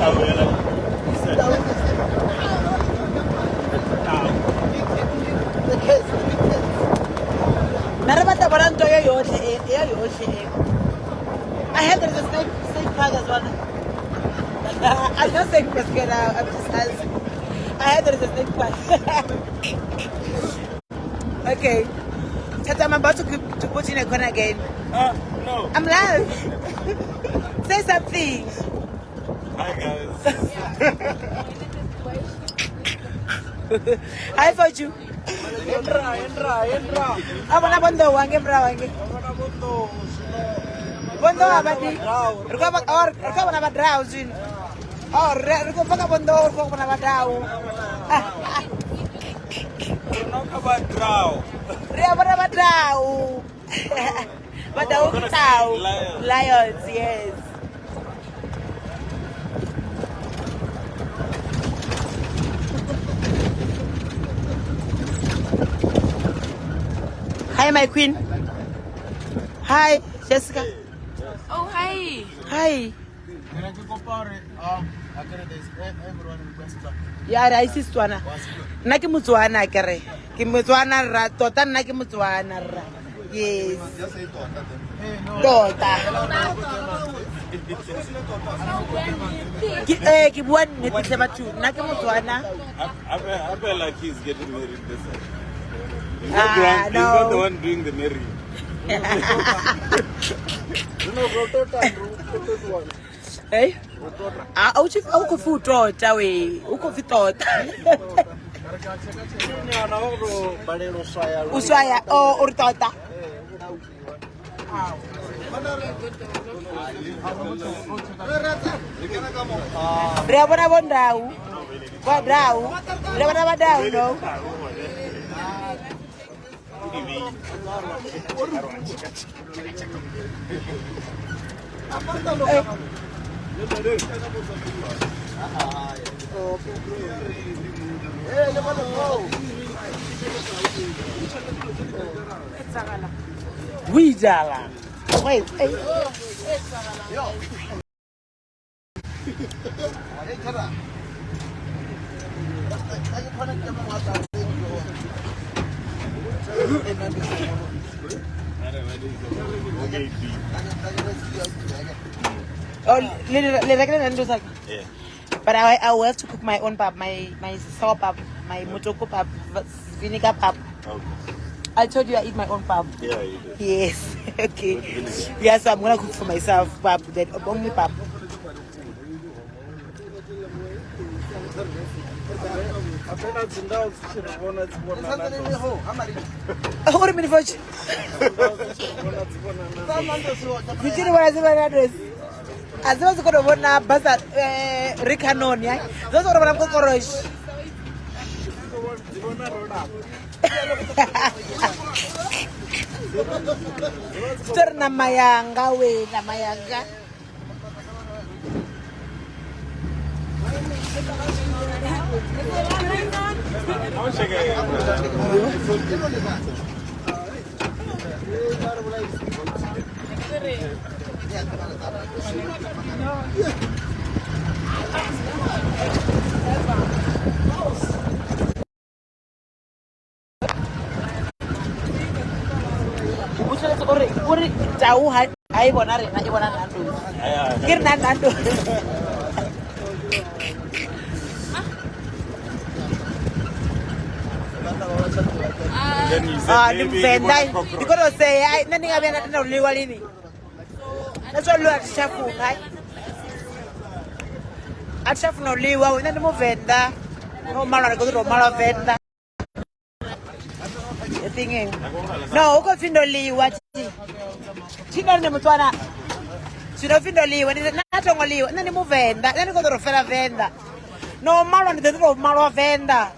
I heard there's a snake park as well. I'm not saying mosquito, I'm just asking. I heard there's a snake park. Okay. Tata, I'm about to put in a corner again. No. I'm live. Say something. Hi, guys. Hi, for you. Entra. Abana bondo wange wange. Bondo abadi. Ruka bana badrau zin. Oh, ruka bana bondo ruka bana badrau. Ruka badrau. Ria bana badrau. Badrau tau. Lions, yes. Hi, my queen. Hi, Jessica. Oh, hi. Hi. Yeah, I see Swana. Naki Mutuana, Kare. Kimutuana ra, Tota Naki Mutuana ra. Yes. Tota. Kibuan, Niki Naki Mutuana. I feel like he's getting married this time. He's No. not the one doing the marrying. Hey? Uko futota we. Uko futota. Uswaya o urtota. Brabona bondau. Quadrau. Brabona badau no. Widala. Wait. Oh, Yeah. but I will have to cook my own pap, my sour pap, my mutoko pap, vinegar pap. Okay. I told you I eat my own pap. Yeah, you do. Yes. Okay. Yeah, so I'm gonna cook for myself pap, then only pap. What minute for you? You didn't want to address. As I was going to want to pass at Ricanon, yeah? Those are what I'm going to rush. Stir na mayanga, we na mayanga. Uri jauh hai bona rena e bona nando. Ke rena nando. Then you said maybe you want a cockroach. Because say I nothing have nothing to live lini. That's all at shafu, right? At shafu no liwa, we nothing mo venda. No mala go to mala venda. The thing is, no, uko findo liwa. China ne mutwana. Sino findo liwa, ni nato ngoliwa. Nani mo venda, nani go to fela venda. No mala ni to mala venda.